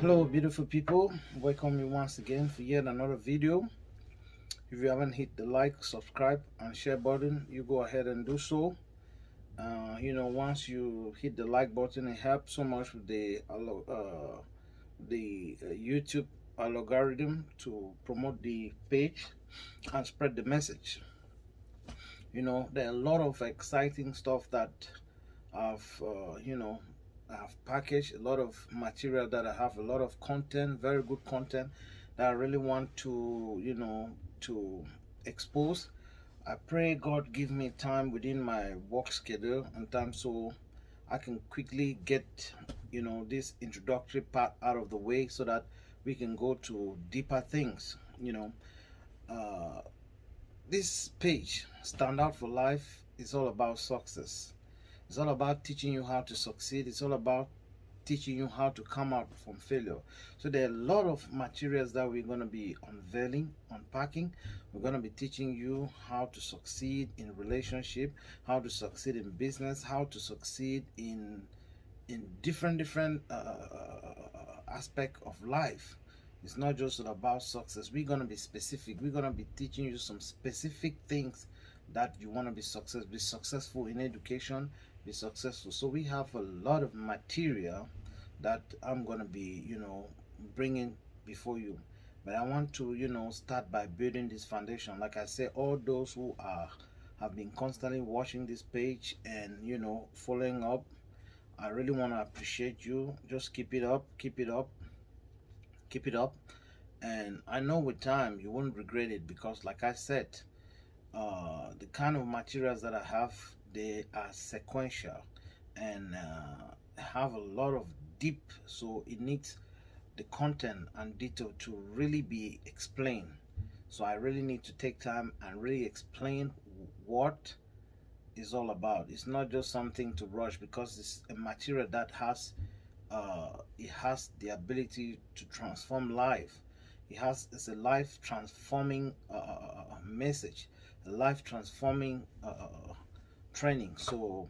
Hello beautiful people, welcome you once again for yet another video. If you haven't hit the like, subscribe and share button, you go ahead and do so. Once you hit the like button, it helps so much with the YouTube algorithm to promote the page and spread the message. There are a lot of exciting stuff that I've I've packaged, a lot of material that I have, a lot of content, very good content that I really want to expose. I pray God give me time within my work schedule and time so I can quickly get this introductory part out of the way so that we can go to deeper things. Uh, this page, Stand Out for Life, is all about success. It's all about teaching you how to succeed. It's all about teaching you how to come out from failure. So there are a lot of materials that we're going to be unveiling, unpacking. We're going to be teaching you how to succeed in relationship, how to succeed in business, how to succeed in different aspect of life. It's not just about success. We're going to be specific. We're going to be teaching you some specific things that you want to be successful in education, be successful. So we have a lot of material that I'm going to be bringing before you, but I want to start by building this foundation. Like I said, all those who have been constantly watching this page and following up, I really want to appreciate you. Just keep it up, keep it up, keep it up. And I know with time you won't regret it, because like I said, the kind of materials that I have, they are sequential and have a lot of deep, so it needs the content and detail to really be explained. So I really need to take time and really explain what is all about. It's not just something to rush, because it's a material that has it has the ability to transform life. It's a life transforming message, a life transforming training. So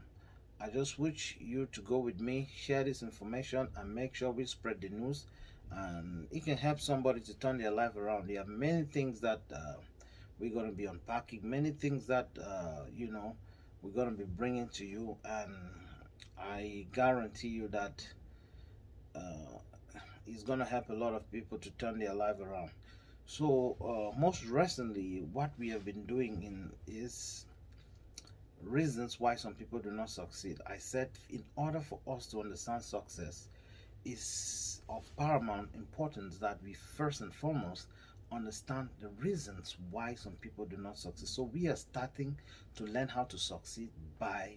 I just wish you to go with me, share this information, and make sure we spread the news, and it can help somebody to turn their life around. There are many things that we're going to be unpacking, many things that we're going to be bringing to you, and I guarantee you that it's going to help a lot of people to turn their life around. So most recently, what we have been doing is reasons why some people do not succeed. I said in order for us to understand success, is of paramount importance that we first and foremost understand the reasons why some people do not succeed. So we are starting to learn how to succeed by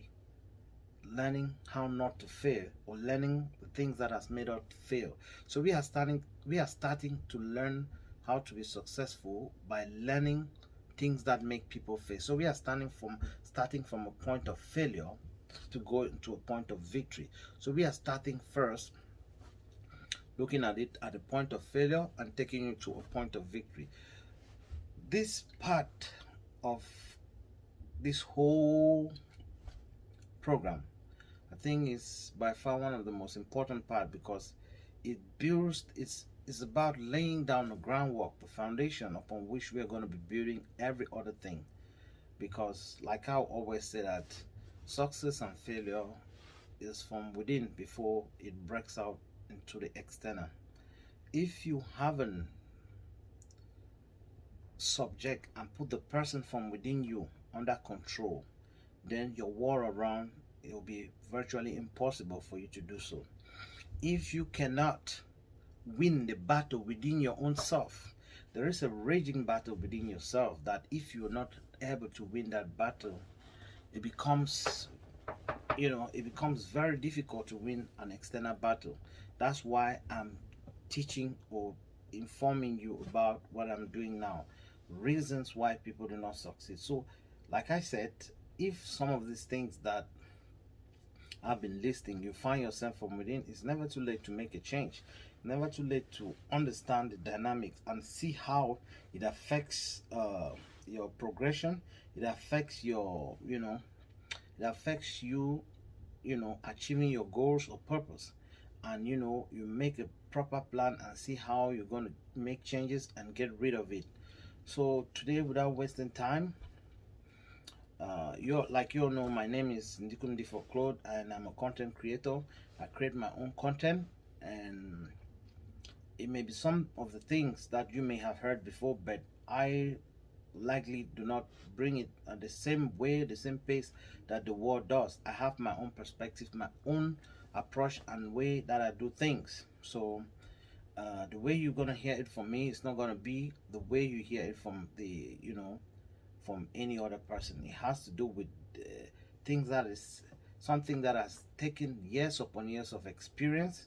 learning how not to fail, or learning the things that has made us fail. So we are starting to learn how to be successful by learning things that make people fail. So we are starting from a point of failure to go into a point of victory. So we are starting first looking at it at a point of failure and taking you to a point of victory. This part of this whole program, I think, is by far one of the most important part, because it builds, it's about laying down the groundwork, the foundation upon which we are going to be building every other thing. Because like I always say, that success and failure is from within before it breaks out into the external. If you haven't subject and put the person from within you under control, then your war around, it will be virtually impossible for you to do so. If you cannot win the battle within your own self, there is a raging battle within yourself that if you're not able to win that battle, it becomes very difficult to win an external battle. That's why I'm teaching or informing you about what I'm doing now, reasons why people do not succeed. So like I said, if some of these things that I've been listing, you find yourself from within, it's never too late to make a change. Never too late to understand the dynamics and see how it affects your progression. It affects your it affects you achieving your goals or purpose. and you make a proper plan and see how you're going to make changes and get rid of it. So today, without wasting time, you all know, my name is NDIKUM Claude, and I'm a content creator. I create my own content, and it may be some of the things that you may have heard before, but I likely do not bring it at the same way, the same pace that the world does. I have my own perspective, my own approach and way that I do things. So the way you're gonna hear it from me is not gonna be the way you hear it from from any other person. It has to do with things that is something that has taken years upon years of experience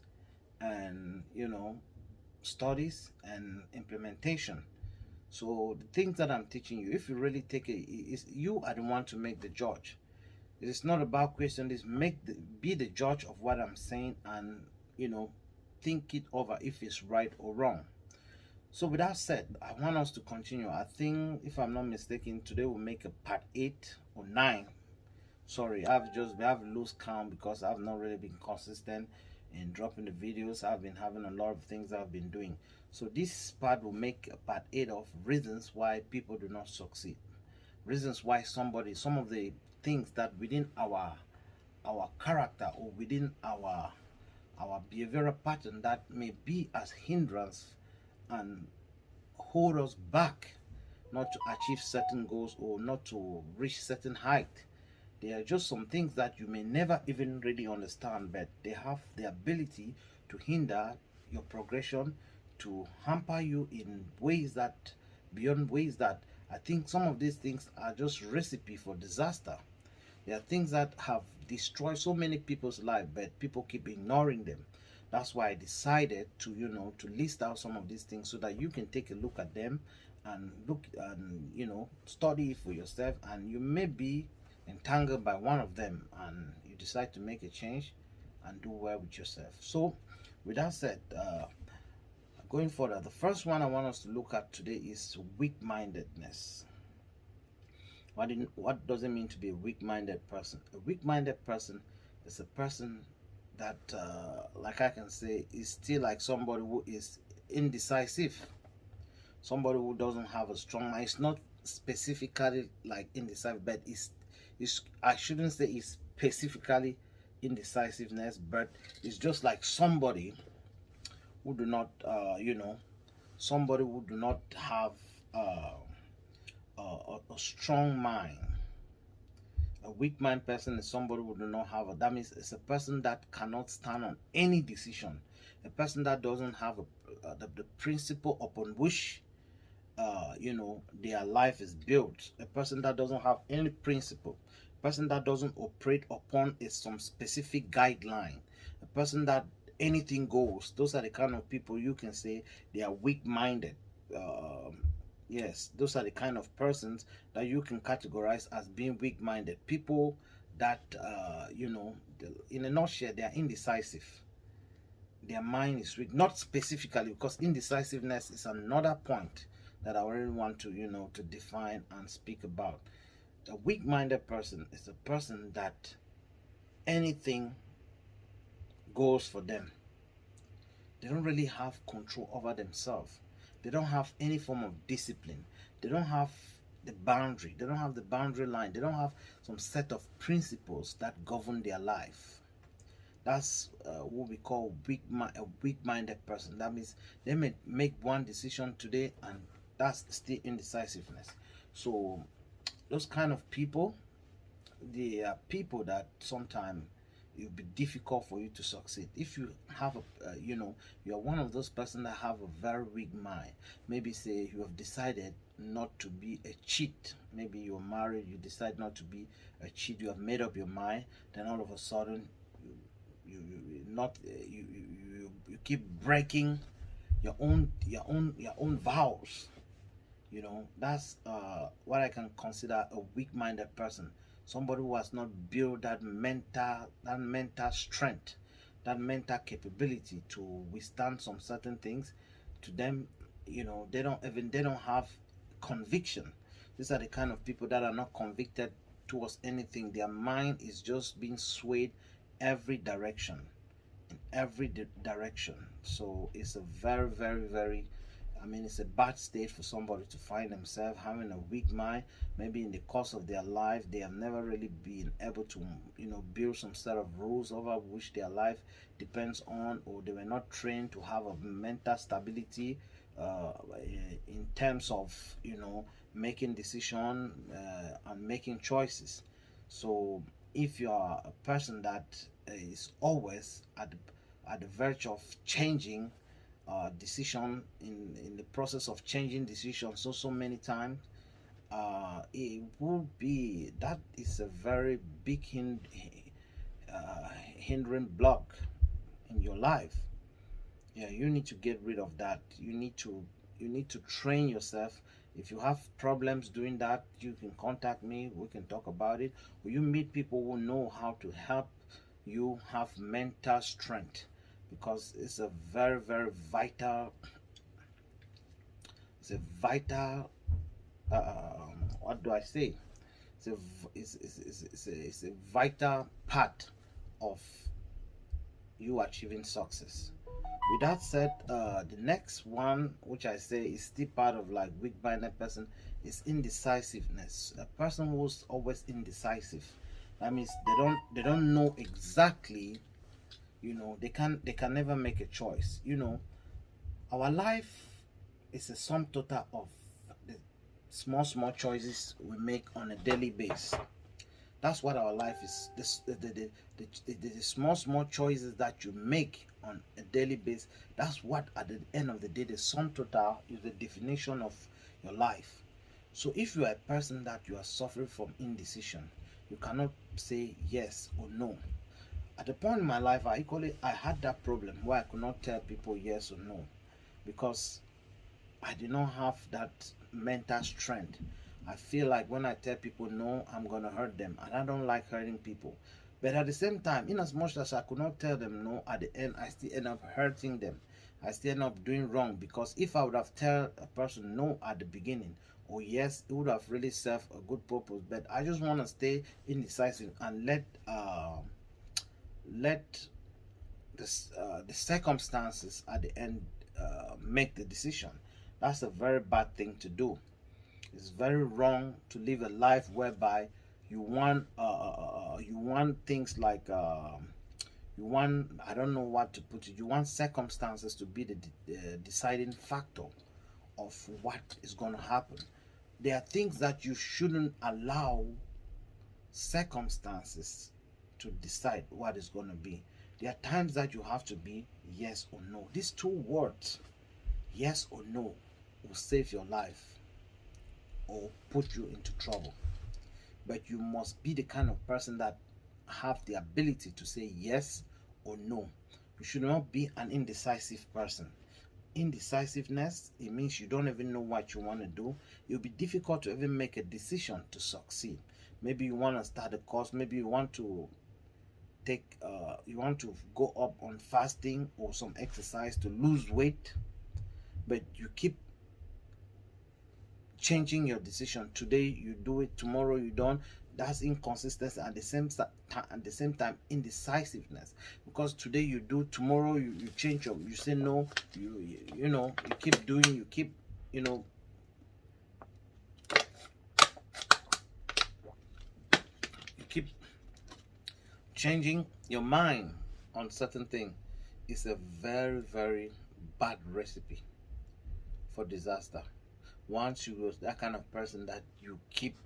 and studies and implementation. So the things that I'm teaching you, if you really take it, is you are the one to make the judge. It's not about question this. Be the judge of what I'm saying, and think it over if it's right or wrong. So with that said, I want us to continue. I think, if I'm not mistaken, today we'll make a part 8 or 9. Sorry, I have loose count because I've not really been consistent in dropping the videos. I've been having a lot of things I've been doing. So this part will make a part 8 of reasons why people do not succeed. Reasons why some of the things that within our character or within our behavioral pattern that may be as hindrance and hold us back not to achieve certain goals or not to reach certain height. There are just some things that you may never even really understand, but they have the ability to hinder your progression, to hamper you in ways that, beyond ways that, I think some of these things are just recipe for disaster. There are things that have destroyed so many people's lives, but people keep ignoring them. That's why I decided to to list out some of these things so that you can take a look at them and study for yourself, and you may be entangled by one of them and you decide to make a change and do well with yourself. So with that said, going further, the first one I want us to look at today is weak-mindedness. What does it mean to be a weak-minded person? A weak-minded person is a person that, like I can say, is still like somebody who is indecisive. Somebody who doesn't have a strong mind. It's not specifically like indecisive, but I shouldn't say it's specifically indecisiveness, but it's just like somebody who do not, somebody who do not have a strong mind. A weak mind person is somebody who do not have that means it's a person that cannot stand on any decision, a person that doesn't have the principle upon which their life is built, a person that doesn't have any principle, a person that doesn't operate upon some specific guideline, a person that anything goes. Those are the kind of people you can say they are weak-minded. Yes, those are the kind of persons that you can categorize as being weak-minded. People that in a nutshell, they are indecisive. Their mind is weak. Not specifically, because indecisiveness is another point that I really want to to define and speak about. A weak-minded person is a person that anything goes for them. They don't really have control over themselves. They don't have any form of discipline. They don't have the boundary. They don't have the boundary line. They don't have some set of principles that govern their life. That's what we call a weak-minded person. That means they may make one decision today, and that's still indecisiveness. So those kind of people, they are people that sometimes it will be difficult for you to succeed. If you have you're one of those persons that have a very weak mind. Maybe say you have decided not to be a cheat. Maybe you're married, you decide not to be a cheat. You have made up your mind. Then all of a sudden, you keep breaking your own vows. That's what I can consider a weak-minded person. Somebody who has not built that mental strength, that mental capability to withstand some certain things. To them, they don't have conviction. These are the kind of people that are not convicted towards anything. Their mind is just being swayed every direction. in every direction. So it's a very, very, very, I mean, it's a bad state for somebody to find themselves having a weak mind. Maybe in the course of their life, they have never really been able to, build some set of rules over which their life depends on, or they were not trained to have a mental stability uh, in terms of, making decision and making choices. So if you are a person that is always at the verge of changing decision, in the process of changing decisions so many times, it will be that is a very big hindering block in your life. Yeah, you need to get rid of that. You need to train yourself. If you have problems doing that, you can contact me, we can talk about it. Or you meet people who know how to help you have mental strength, because it's a very, very vital, it's a vital what do I say, it's a it's a vital part of you achieving success. With that said, the next one, which I say is still part of like weak-minded person, is indecisiveness. A person who's always indecisive, that means they don't know exactly, they can never make a choice. Our life is a sum total of the small choices we make on a daily basis. That's what our life is. The small choices that you make on a daily basis, that's what at the end of the day, the sum total is the definition of your life. So if you are a person that you are suffering from indecision, you cannot say yes or no. At the point in my life, I had that problem where I could not tell people yes or no, because I did not have that mental strength. I feel like when I tell people no, I'm gonna hurt them, and I don't like hurting people. But at the same time, in as much as I could not tell them no, at the end, I still end up hurting them. I still end up doing wrong, because if I would have tell a person no at the beginning, or yes, it would have really served a good purpose. But I just want to stay indecisive and let the circumstances at the end make the decision. That's a very bad thing to do. It's very wrong to live a life whereby you want things like you want, I don't know what to put it, you want circumstances to be the deciding factor of what is going to happen. There are things that you shouldn't allow circumstances to decide what is going to be. There are times that you have to be yes or no. These two words, yes or no, will save your life or put you into trouble. But you must be the kind of person that have the ability to say yes or no. You should not be an indecisive person. Indecisiveness, it means you don't even know what you want to do. It'll be difficult to even make a decision to succeed. Maybe you want to start a course, maybe you want to go up on fasting or some exercise to lose weight, but you keep changing your decision. Today you do it, tomorrow you don't. That's inconsistency. At the same time, indecisiveness, because today you do, tomorrow you change your, you say no, you keep doing, you keep changing your mind on certain thing. Is a very, very bad recipe for disaster. Once you are that kind of person that you keep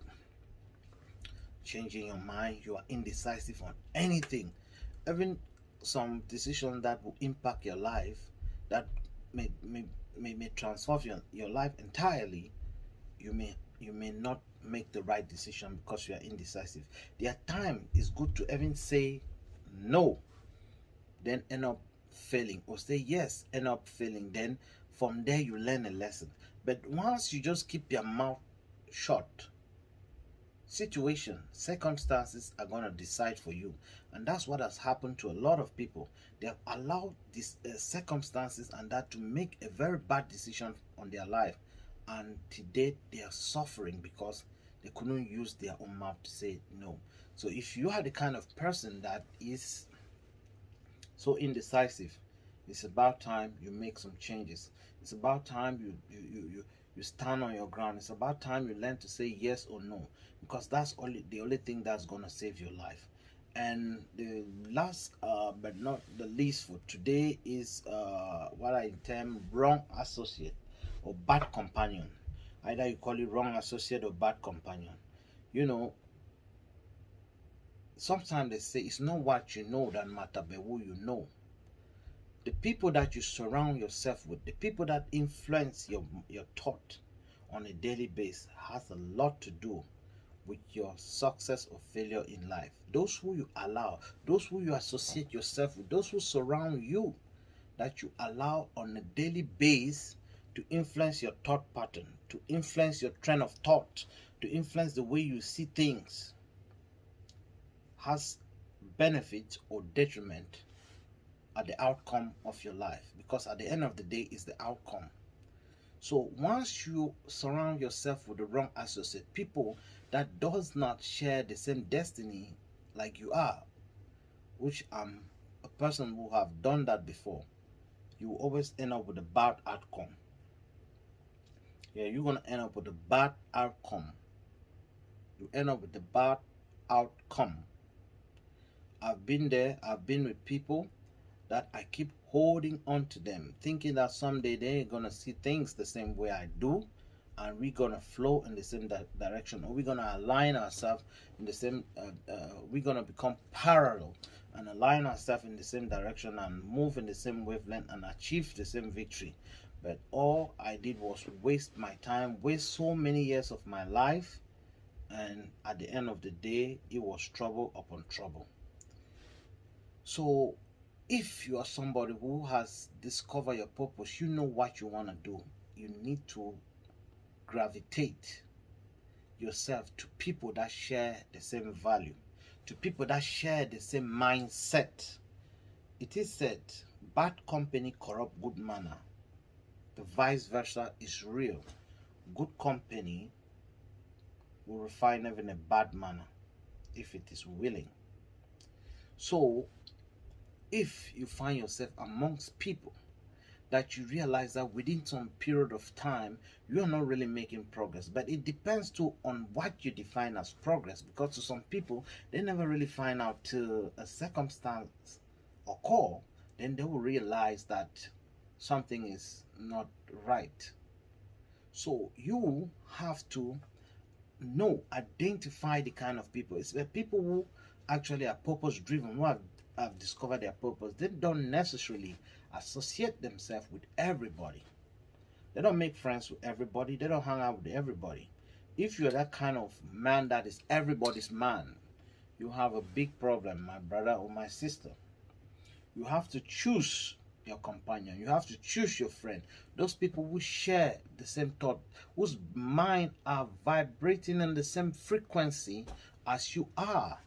changing your mind, you are indecisive on anything, even some decision that will impact your life, that may transform your life entirely, you may not make the right decision because you are indecisive. There are times it's good to even say no, then end up failing, or say yes, end up failing. Then from there you learn a lesson. But once you just keep your mouth shut, circumstances are going to decide for you. And that's what has happened to a lot of people. They have allowed these circumstances and that to make a very bad decision on their life, and today they are suffering because they couldn't use their own mouth to say no. So if you are the kind of person that is so indecisive. It's about time you make some changes. It's about time you stand on your ground. It's about time you learn to say yes or no, because that's the only thing that's gonna save your life. And the last but not the least for today is what I term wrong associate or bad companion. Either you call it wrong associate or bad companion. You know, sometimes they say it's not what you know that matter, but who you know. The people that you surround yourself with, the people that influence your thought on a daily basis, has a lot to do with your success or failure in life. Those who you allow, those who you associate yourself with, those who surround you, that you allow on a daily basis to influence your thought pattern, to influence your train of thought, to influence the way you see things, has benefit or detriment at the outcome of your life, because at the end of the day is the outcome. So once you surround yourself with the wrong associate, people that does not share the same destiny like you are, which I'm a person who have done that before, you will always end up with a bad outcome. Yeah, you're gonna end up with a bad outcome. You end up with a bad outcome. I've been there. I've been with people that I keep holding on to them, thinking that someday they're gonna see things the same way I do, and we're gonna flow in the same direction, or we're gonna align ourselves in the same. We're gonna become parallel and align ourselves in the same direction and move in the same wavelength and achieve the same victory. But all I did was waste my time, waste so many years of my life, and at the end of the day, it was trouble upon trouble. So if you are somebody who has discovered your purpose, you know what you want to do, you need to gravitate yourself to people that share the same value, to people that share the same mindset. It is said, bad company corrupt good manner. The vice versa is real. Good company will refine even a bad manner if it is willing. So if you find yourself amongst people that you realize that within some period of time you are not really making progress, but it depends too on what you define as progress, because to some people they never really find out till a circumstance occur, then they will realize that something is not right. So you have to identify the kind of people. It's the people who actually are purpose driven, who have discovered their purpose. They don't necessarily associate themselves with everybody. They don't make friends with everybody. They don't hang out with everybody. If you're that kind of man that is everybody's man, you have a big problem, my brother or my sister. You have to choose your companion. You have to choose your friend. Those people who share the same thought, whose mind are vibrating in the same frequency as you are.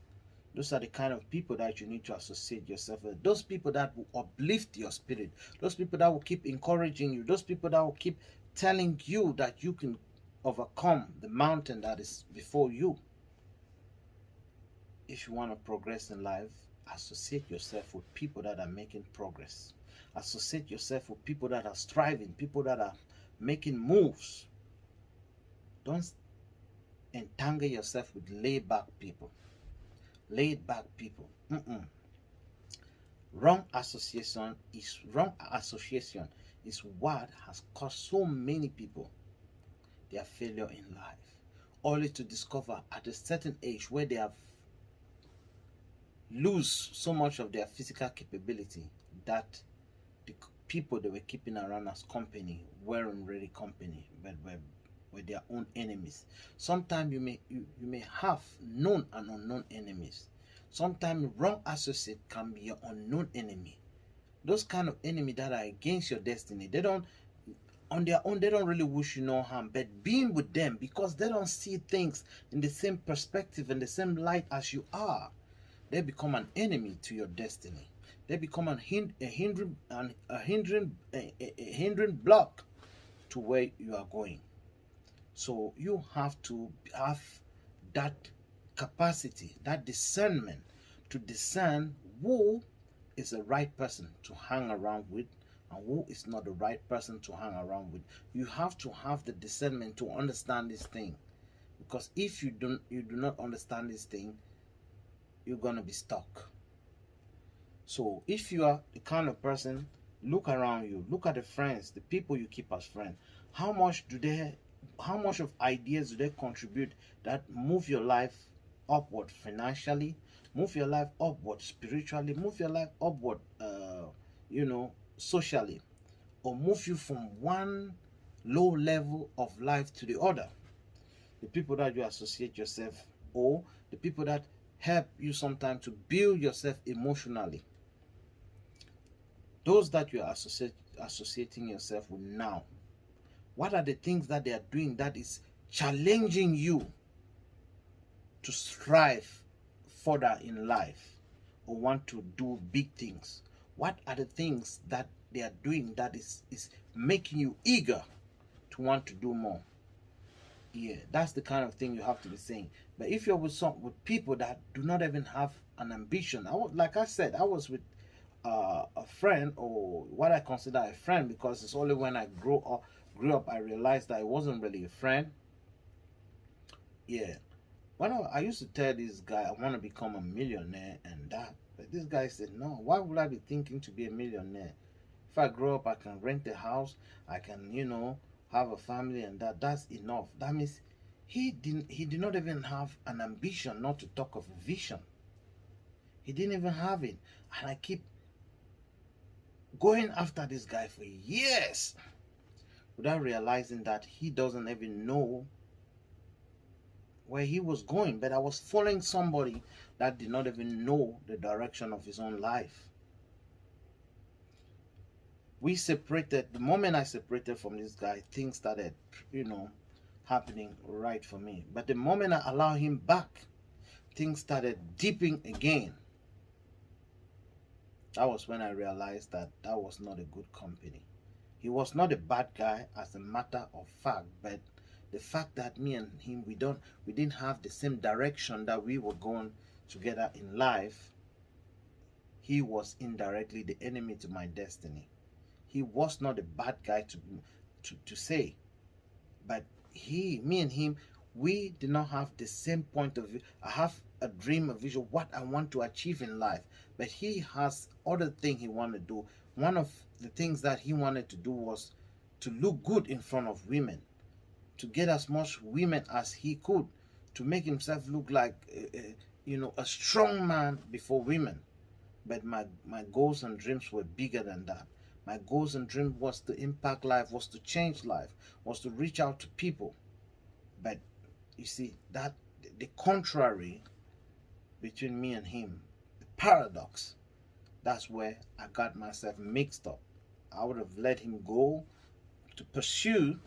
Those are the kind of people that you need to associate yourself with. Those people that will uplift your spirit. Those people that will keep encouraging you. Those people that will keep telling you that you can overcome the mountain that is before you. If you want to progress in life, associate yourself with people that are making progress. Associate yourself with people that are striving, people that are making moves. Don't entangle yourself with laid back people. Laid back people. Wrong association is what has caused so many people their failure in life. Only to discover at a certain age where they have lose so much of their physical capability that the people they were keeping around as company weren't really company, but were their own enemies. Sometimes you may have known and unknown enemies. Sometimes wrong associate can be your unknown enemy. Those kind of enemy that are against your destiny, they don't on their own, they don't really wish you no harm, but being with them, because they don't see things in the same perspective and the same light as you are, they become an enemy to your destiny. They become a hindering block to where you are going. So you have to have that capacity, that discernment to discern who is the right person to hang around with and who is not the right person to hang around with. You have to have the discernment to understand this thing, because if you do not understand this thing, you're gonna be stuck. So if you are the kind of person, look around you, look at the friends, the people you keep as friends. How much of ideas do they contribute that move your life upward financially, move your life upward spiritually, move your life upward socially, or move you from one low level of life to the other? The people that you associate yourself, or the people that help you sometimes to build yourself emotionally, those that you are associating yourself with now, what are the things that they are doing that is challenging you to strive further in life or want to do big things? What are the things that they are doing that is making you eager to want to do more? Yeah, that's the kind of thing you have to be saying. But if you're with people that do not even have an ambition, like I said, I was with a friend, or what I consider a friend, because it's only when I grew up I realized that it wasn't really a friend. Yeah, when I used to tell this guy I want to become a millionaire and that, but this guy said, no, why would I be thinking to be a millionaire? If I grow up, I can rent a house, I can have a family, and that's enough. That means he did not even have an ambition, not to talk of a vision. He didn't even have it. And I keep going after this guy for years without realizing that he doesn't even know where he was going. But I was following somebody that did not even know the direction of his own life. We separated. The moment I separated from this guy, things started happening right for me. But the moment I allowed him back, things started dipping again. That was when I realized that was not a good company. He was not a bad guy, as a matter of fact, but the fact that me and him, we didn't have the same direction that we were going together in life, he was indirectly the enemy to my destiny. He was not a bad guy to say, but me and him, we did not have the same point of view. I have a dream, a vision, what I want to achieve in life, but he has other thing he wanted to do. One of the things that he wanted to do was to look good in front of women, to get as much women as he could, to make himself look like a strong man before women. But my goals and dreams were bigger than that. My goals and dreams was to impact life, was to change life, was to reach out to people. But you see, that the contrary between me and him, the paradox, that's where I got myself mixed up. I would have let him go to pursue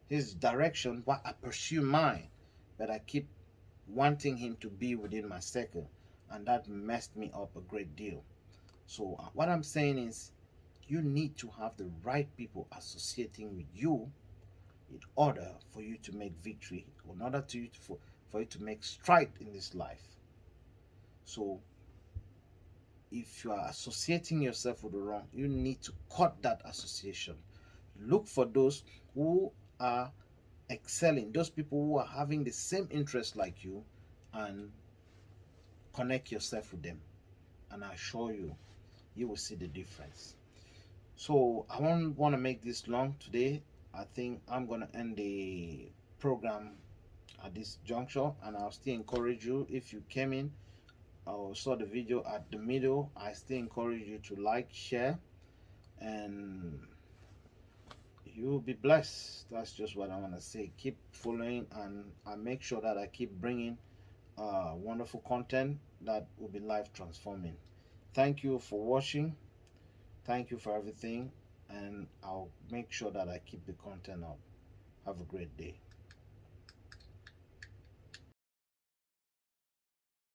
his direction while I pursue mine. But I keep wanting him to be within my circle, and that messed me up a great deal. So what I'm saying is, you need to have the right people associating with you in order for you to make victory, in order for you to make stride in this life. So if you are associating yourself with the wrong, you need to cut that association. Look for those who are excelling, those people who are having the same interest like you, and connect yourself with them, and I assure you, you will see the difference. So I won't want to make this long today. I think I'm going to end the program at this juncture, and I'll still encourage you, if you came in or saw the video at the middle, I still encourage you to like, share, and you will be blessed. That's just what I want to say. Keep following, and I make sure that I keep bringing wonderful content that will be life transforming. Thank you for watching. Thank you for everything, and I'll make sure that I keep the content up. Have a great day.